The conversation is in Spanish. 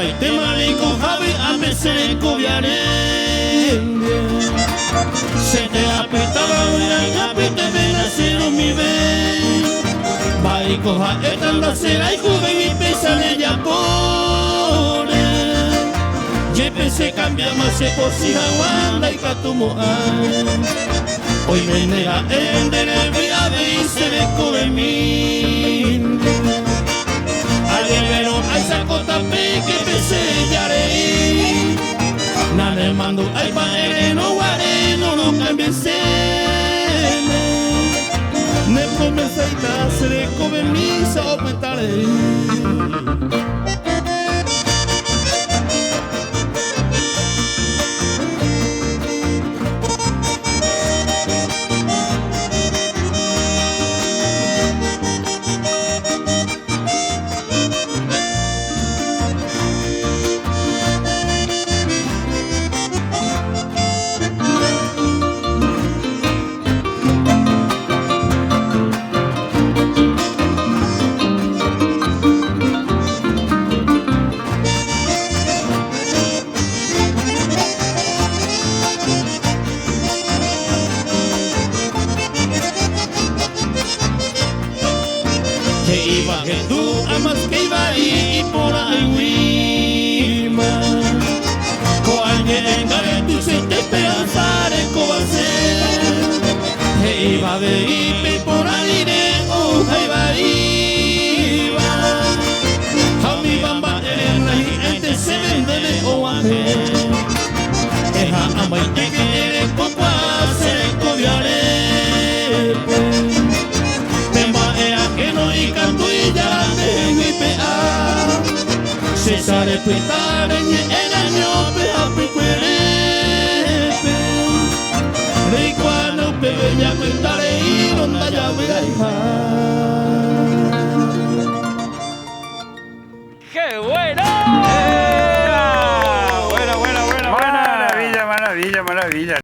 Bai temaliko jabe amezere kobiare Sete apetaba uirai apete bena zero mi ben Baiko jaetan da zera iku baby pesane japone Jepe se cambiama se posija wanda ikatumoan Hoy venera endere via veisere kobemin Algebero aizakota peke pese jarei Nane mando aipa ere no guare no no cambien sene Ne promeseita sere kobemisa opetare Que iba que tú amas que iba y por ahí wima Ko alguien engare tu se te pensar en co va ser Que iba de ipe por ahí de oh ahí va iba A mi bamba en la gente se vende de o aje Eja ama y te que eres poco hacer cobiare Sare pitare nye enanyo pe hapi kwerepe Reikwana upe ya kwentare ironda ya wirai ha